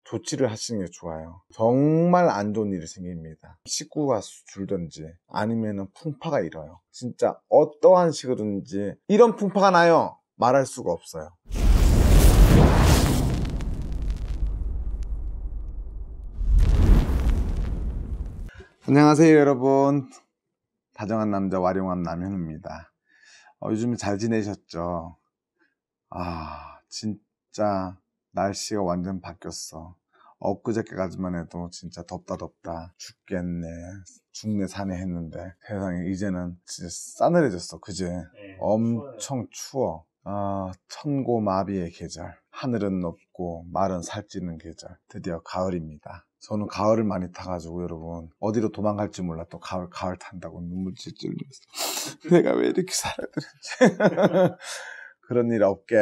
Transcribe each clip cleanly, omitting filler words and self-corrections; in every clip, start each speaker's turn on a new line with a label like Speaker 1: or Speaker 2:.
Speaker 1: 조치를 하시는 게 좋아요. 정말 안 좋은 일이 생깁니다. 식구가 줄든지 아니면 풍파가 일어요. 진짜 어떠한 식으로든지 이런 풍파가 나요. 말할 수가 없어요. 안녕하세요 여러분. 다정한 남자 와룡암 남현우입니다. 요즘 잘 지내셨죠? 진짜 날씨가 완전 바뀌었어. 엊그저께까지만 해도 진짜 덥다 죽네 사네 했는데 세상에 이제는 진짜 싸늘해졌어. 그제? 엄청 추워. 천고마비의 계절. 하늘은 높고 말은 살찌는 계절. 드디어 가을입니다. 저는 가을을 많이 타가지고 여러분 어디로 도망갈지 몰라. 또 가을 탄다고 눈물 찔찔 흘렸어. 내가 왜 이렇게 살아야 되는지. 그런 일 없게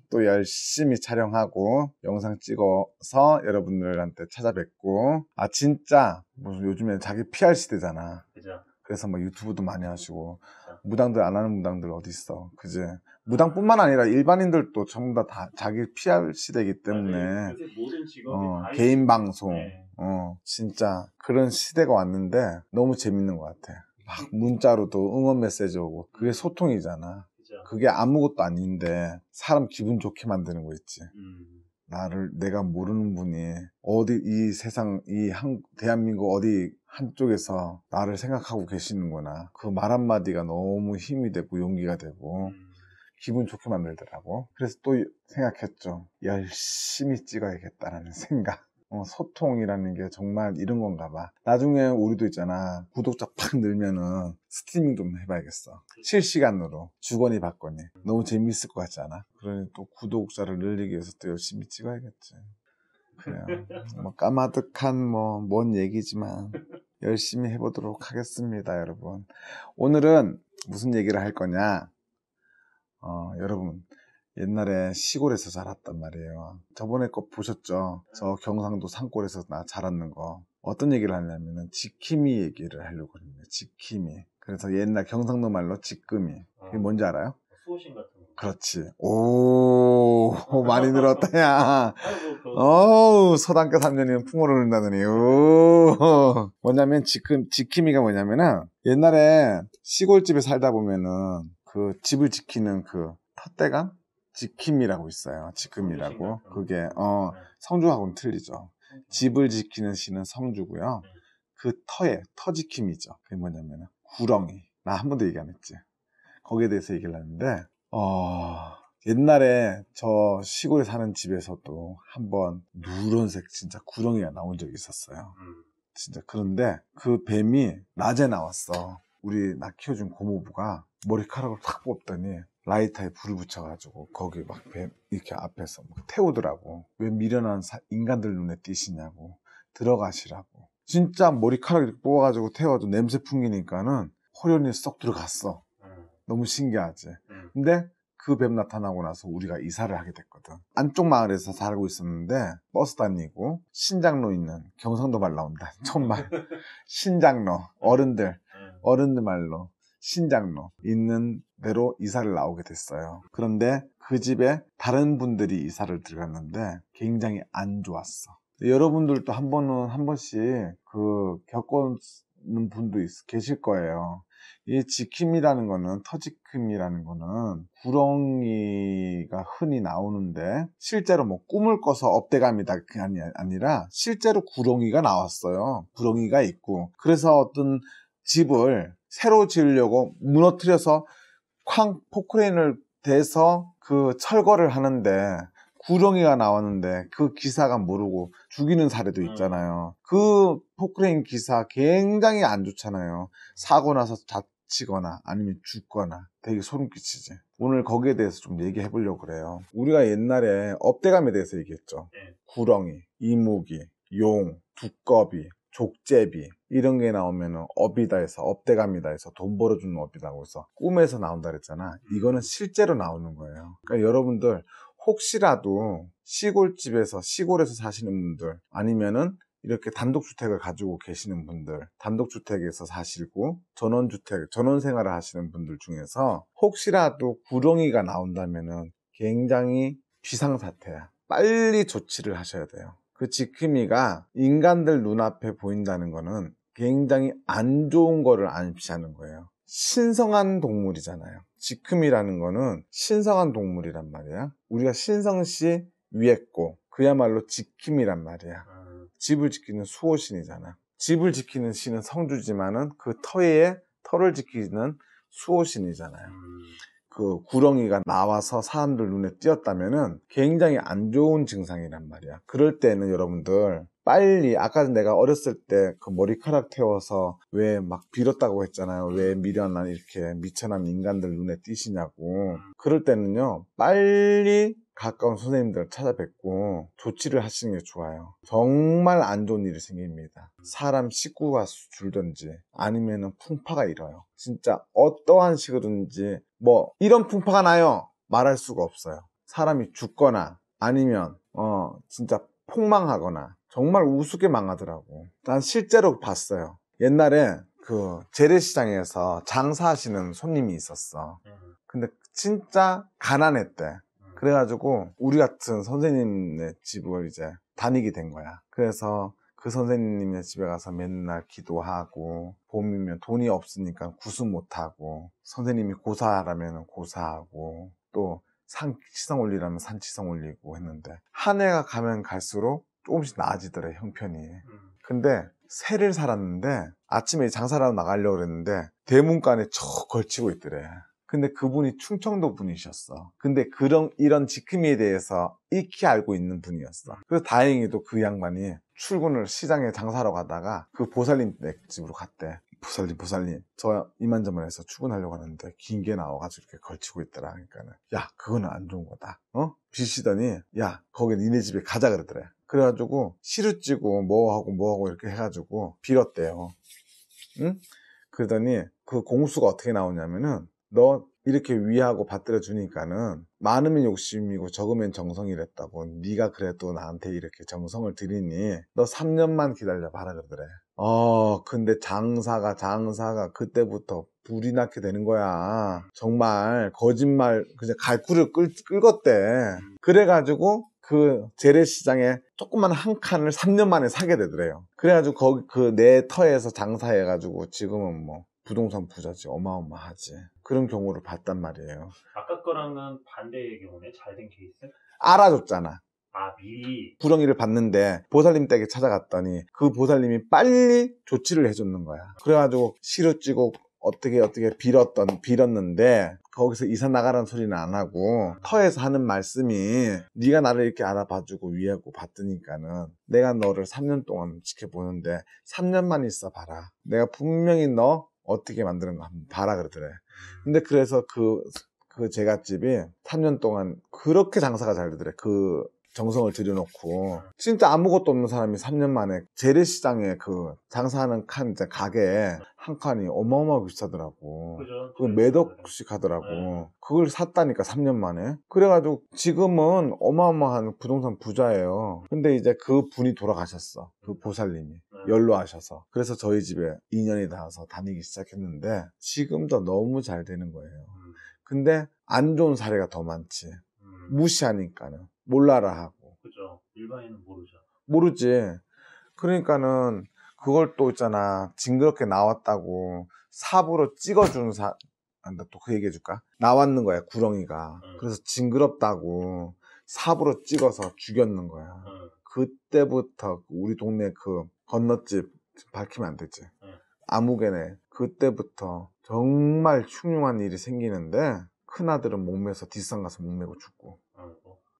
Speaker 1: 또 열심히 촬영하고 영상 찍어서 여러분들한테 찾아뵙고 진짜 무슨 요즘에 자기 PR 시대잖아.
Speaker 2: 그죠.
Speaker 1: 그래서 뭐 유튜브도 많이 하시고 무당들 안 하는 무당들 어디 있어. 그지? 무당뿐만 아니라 일반인들도 전부 다 자기 PR 시대이기 때문에
Speaker 2: 모든 직업이 다
Speaker 1: 개인 방송
Speaker 2: 네.
Speaker 1: 진짜 그런 시대가 왔는데 너무 재밌는 것 같아. 막 문자로도 응원 메시지 오고 그게 소통이잖아.
Speaker 2: 그죠.
Speaker 1: 그게 아무것도 아닌데 사람 기분 좋게 만드는 거 있지. 내가 모르는 분이 어디 이 세상 대한민국 어디 한쪽에서 나를 생각하고 계시는구나. 그 말 한마디가 너무 힘이 되고 용기가 되고 기분 좋게 만들더라고. 그래서 또 생각했죠. 열심히 찍어야겠다라는 생각. 소통이라는 게 정말 이런 건가 봐. 나중에 우리도 있잖아. 구독자 팍 늘면은 스트리밍 좀 해봐야겠어. 실시간으로 주거니 받거니. 너무 재밌을 것 같지 않아? 그러니 또 구독자를 늘리기 위해서 또 열심히 찍어야겠지. 그냥 뭐 까마득한 뭔 얘기지만 열심히 해보도록 하겠습니다, 여러분. 오늘은 무슨 얘기를 할 거냐? 여러분 옛날에 시골에서 자랐단 말이에요. 저번에 거 보셨죠? 저 경상도 산골에서 나 자랐는 거. 어떤 얘기를 하냐면은 지킴이 얘기를 하려고 합니다. 지킴이. 그래서 옛날 경상도 말로 지끔이. 그게 뭔지 알아요?
Speaker 2: 수호신 같은 거.
Speaker 1: 그렇지. 오, 많이 늘었다, 야. 서당교 3년이면 풍어를 넣는다더니. 뭐냐면, 지킴이가 뭐냐면은, 옛날에 시골집에 살다 보면은, 그 집을 지키는 그 텃대감? 지킴이라고 있어요. 지킴이라고. 그게, 성주하고는 틀리죠. 집을 지키는 시는 성주고요. 그 터지킴이죠. 그게 뭐냐면은, 구렁이. 나 한 번도 얘기 안 했지. 거기에 대해서 얘기를 하는데, 옛날에 저 시골에 사는 집에서도 한번 누런색 진짜 구렁이가 나온 적이 있었어요. 진짜. 그런데 그 뱀이 낮에 나왔어. 나 키워준 고모부가 머리카락을 탁 뽑더니 라이터에 불을 붙여가지고 거기 막 뱀 이렇게 앞에서 막 태우더라고. 왜 미련한 인간들 눈에 띄시냐고. 들어가시라고. 진짜 머리카락 이렇게 뽑아가지고 태워도 냄새 풍기니까는 호련히 쏙 들어갔어. 너무 신기하지. 근데 그 뱀 나타나고 나서 우리가 이사를 하게 됐거든. 안쪽 마을에서 살고 있었는데 버스 다니고 신장로 있는, 경상도 말 나온다. 정말 신장로, 어른들 말로 신장로 있는 데로 이사를 나오게 됐어요. 그런데 그 집에 다른 분들이 이사를 들어갔는데 굉장히 안 좋았어. 여러분들도 한 번씩 겪는 분도 계실 거예요. 이 지킴이라는 거는, 터지킴이라는 거는 구렁이가 흔히 나오는데 실제로 꿈을 꿔서 업대감이다 그게 아니라 실제로 구렁이가 나왔어요. 구렁이가 있고, 그래서 어떤 집을 새로 지으려고 무너뜨려서 포크레인을 대서 그 철거를 하는데 구렁이가 나왔는데 그 기사가 모르고 죽이는 사례도 있잖아요. 그 포크레인 기사 굉장히 안 좋잖아요. 사고 나서 다치거나 아니면 죽거나 되게 소름 끼치지. 오늘 거기에 대해서 좀 얘기해 보려고 그래요. 우리가 옛날에 업대감에 대해서 얘기했죠. 구렁이, 이무기, 용, 두꺼비, 족제비 이런 게 나오면은 업이다 해서, 업대감이다 해서 돈 벌어주는 업이라고 해서 꿈에서 나온다 그랬잖아. 이거는 실제로 나오는 거예요. 그러니까 여러분들 혹시라도 시골에서 사시는 분들, 아니면은 이렇게 단독주택을 가지고 계시는 분들, 단독주택에서 사시고 전원 생활을 하시는 분들 중에서 혹시라도 구렁이가 나온다면은 굉장히 비상사태야. 빨리 조치를 하셔야 돼요. 그 지킴이가 인간들 눈앞에 보인다는 거는 굉장히 안 좋은 거를 암시하는 거예요. 신성한 동물이잖아요. 지킴이라는 거는 신성한 동물이란 말이야. 우리가 신성시 위했고 그야말로 지킴이란 말이야. 집을 지키는 수호신이잖아. 집을 지키는 신은 성주지만은 그 터를 지키는 수호신이잖아요. 그 구렁이가 나와서 사람들 눈에 띄었다면은 굉장히 안 좋은 증상이란 말이야. 그럴 때는 여러분들 빨리, 아까 내가 어렸을 때 그 머리카락 태워서 왜 막 빌었다고 했잖아요. 왜 미련한 이렇게 미천한 인간들 눈에 띄시냐고. 그럴 때는요, 빨리 가까운 선생님들 찾아뵙고 조치를 하시는 게 좋아요. 정말 안 좋은 일이 생깁니다. 사람 식구가 줄든지 아니면은 풍파가 일어요. 진짜 어떠한 식으로든지 뭐 이런 풍파가 나요 말할 수가 없어요. 사람이 죽거나 아니면 진짜 폭망하거나 정말 우습게 망하더라고. 난 실제로 봤어요. 옛날에 그 재래시장에서 장사하시는 손님이 있었어. 근데 진짜 가난했대. 그래가지고 우리 같은 선생님네 집을 이제 다니게 된 거야. 그래서 그 선생님네 집에 가서 맨날 기도하고, 봄이면 돈이 없으니까 구수 못하고, 선생님이 고사하라면 고사하고, 또 산치성 올리라면 산치성 올리고 했는데, 한 해가 가면 갈수록 조금씩 나아지더래, 형편이. 근데 새를 살았는데 아침에 장사를 하러 나가려고 그랬는데 대문간에 척 걸치고 있더래. 근데 그분이 충청도 분이셨어. 근데 이런 지킴이에 대해서 익히 알고 있는 분이었어. 그래서 다행히도 그 양반이 출근을 시장에 장사하러 가다가 그 보살님 집으로 갔대. 보살님, 저 이만저만 해서 출근하려고 하는데 긴 게 나와가지고 이렇게 걸치고 있더라. 그러니까는, 야, 그거는 안 좋은 거다. 비시더니, 야, 거기 니네 집에 가자 그러더래. 그래가지고 시루찌고 뭐하고 이렇게 해가지고 빌었대요. 응? 그러더니 그 공수가 어떻게 나오냐면은, 너 이렇게 위하고 받들어 주니까는 많으면 욕심이고 적으면 정성이랬다고. 네가 그래도 나한테 이렇게 정성을 들이니 너 3년만 기다려 봐라 그러더래. 근데 장사가 그때부터 불이 나게 되는 거야. 정말 거짓말 그냥 갈구를 끌었대. 그래가지고 그 재래시장에 조그만 한 칸을 3년 만에 사게 되더래요. 그래가지고 거기 그 내 터에서 장사해가지고 지금은 뭐 부동산 부자지. 어마어마하지. 그런 경우를 봤단 말이에요.
Speaker 2: 아까 거랑은 반대의 경우네. 잘된 케이스?
Speaker 1: 알아줬잖아.
Speaker 2: 미리.
Speaker 1: 구렁이를 봤는데 보살님 댁에 찾아갔더니 그 보살님이 빨리 조치를 해줬는 거야. 그래가지고 시루찌고 어떻게 빌었는데 거기서 이사 나가라는 소리는 안 하고 터에서 하는 말씀이, 네가 나를 이렇게 알아봐주고 위하고 봤으니까는 내가 너를 3년 동안 지켜보는데 3년만 있어 봐라. 내가 분명히 너 어떻게 만드는 거 한번 봐라 그러더래. 근데 그래서 그 제갓집이 3년 동안 그렇게 장사가 잘 되더래. 그 정성을 들여놓고 진짜 아무것도 없는 사람이 3년 만에 재래시장에 그 장사하는 가게에 한 칸이 어마어마하게 비싸더라고. 그걸 몇 억씩 하더라고. 그걸 샀다니까 3년 만에. 그래가지고 지금은 어마어마한 부동산 부자예요. 근데 이제 그 분이 돌아가셨어. 그 보살님이 연로하셔서. 그래서 저희 집에 2년이 닿아서 다니기 시작했는데 지금도 너무 잘 되는 거예요. 근데 안 좋은 사례가 더 많지. 무시하니까는. 몰라라 하고.
Speaker 2: 그죠. 일반인은 모르죠.
Speaker 1: 모르지. 그러니까는 그걸 또 있잖아. 징그럽게 나왔다고 삽으로 찍어주는 또 그 얘기 해줄까? 나왔는 거야, 구렁이가. 그래서 징그럽다고 삽으로 찍어서 죽였는 거야. 그때부터 우리 동네 그 건너집 밝히면 안 되지. 아무개네. 그때부터 정말 흉흉한 일이 생기는데 큰아들은 목매서 뒷산 가서 목매고 죽고.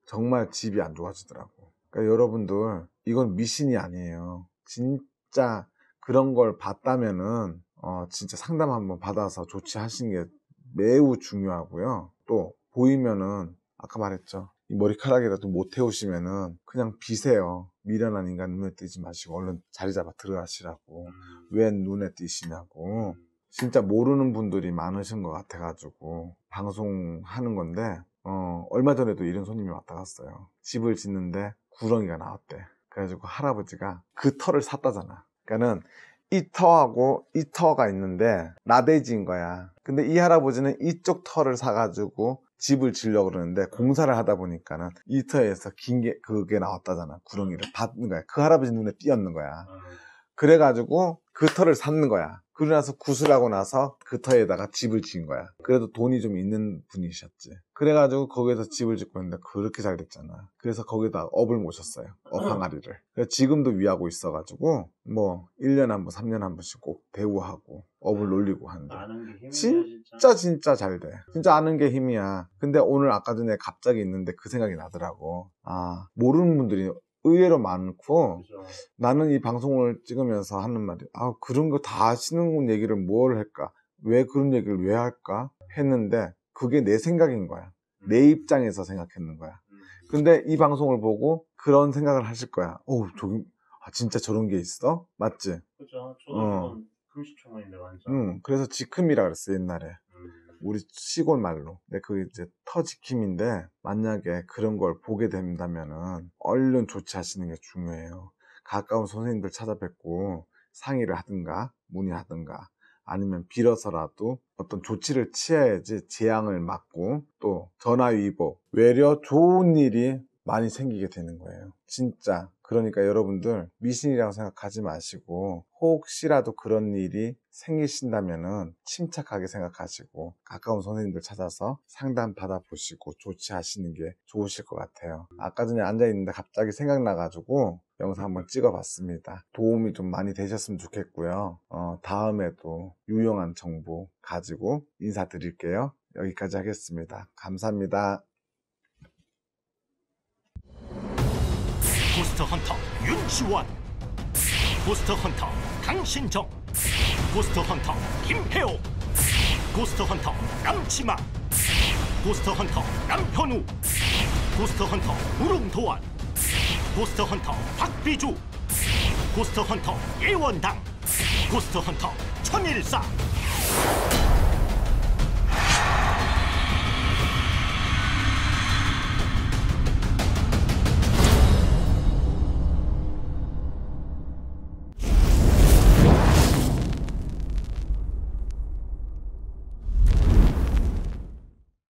Speaker 1: 정말 집이 안 좋아지더라고. 그러니까 여러분들, 이건 미신이 아니에요. 진짜 그런 걸 봤다면은 진짜 상담 한번 받아서 조치하시는 게 매우 중요하고요. 또 보이면은 아까 말했죠. 이 머리카락이라도 못 태우시면은 그냥 비세요. 미련한 인간 눈에 띄지 마시고 얼른 자리 잡아 들어가시라고. 왜 눈에 띄시냐고. 진짜 모르는 분들이 많으신 것 같아가지고 방송하는 건데, 얼마 전에도 이런 손님이 왔다 갔어요. 집을 짓는데 구렁이가 나왔대. 그래가지고 할아버지가 그 터를 샀다잖아. 그러니까는 이 터하고 이 터가 있는데 나대지인 거야. 근데 이 할아버지는 이쪽 터를 사가지고 집을 지으려고 그러는데 공사를 하다 보니까는 일터에서 긴 게 그게 나왔다잖아. 구렁이를 받는 거야. 그 할아버지 눈에 띄었는 거야. 그래가지고 그 터를 샀는 거야. 그러고 나서 구슬하고 나서 그 터에다가 집을 지은 거야. 그래도 돈이 좀 있는 분이셨지. 그래가지고 거기에서 집을 짓고 있는데 그렇게 잘 됐잖아. 그래서 거기다 업을 모셨어요. 업 항아리를. 그래서 지금도 위하고 있어가지고 뭐 1년에 한 번, 3년에 한 번씩 꼭 대우하고 업을 놀리고 하는데
Speaker 2: 아는 게 힘이야,
Speaker 1: 진짜 잘 돼. 진짜 아는 게 힘이야. 근데 오늘 아까 전에 갑자기 있는데 그 생각이 나더라고. 아, 모르는 분들이 의외로 많고,
Speaker 2: 그죠.
Speaker 1: 나는 이 방송을 찍으면서 하는 말이, 아, 그런 거 다 아시는 얘기를 뭘 할까? 왜 그런 얘기를 왜 할까? 했는데, 그게 내 생각인 거야. 내 입장에서 생각했는 거야. 근데 이 방송을 보고 그런 생각을 하실 거야. 저기, 진짜 저런 게 있어? 맞지?
Speaker 2: 그죠. 저도 이건 금시초문인데 완전.
Speaker 1: 그래서 지큼이라 그랬어, 옛날에. 우리 시골 말로. 근데 그게 이제 터지킴인데, 만약에 그런 걸 보게 된다면은, 얼른 조치하시는 게 중요해요. 가까운 선생님들 찾아뵙고, 상의를 하든가, 문의하든가, 아니면 빌어서라도 어떤 조치를 취해야지 재앙을 막고, 또 전화위복, 외려 좋은 일이 많이 생기게 되는 거예요. 진짜. 그러니까 여러분들 미신이라고 생각하지 마시고 혹시라도 그런 일이 생기신다면은 침착하게 생각하시고 가까운 선생님들 찾아서 상담 받아보시고 조치하시는 게 좋으실 것 같아요. 아까 전에 앉아있는데 갑자기 생각나가지고 영상 한번 찍어봤습니다. 도움이 좀 많이 되셨으면 좋겠고요. 다음에도 유용한 정보 가지고 인사드릴게요. 여기까지 하겠습니다. 감사합니다.
Speaker 3: 고스트 헌터 윤지원, 고스트 헌터 강신정, 고스트 헌터 김혜호, 고스트 헌터 남치마, 고스트 헌터 남현우, 고스트 헌터 우릉도원, 고스트 헌터 박비주, 고스트 헌터 예원당, 고스트 헌터 천일사.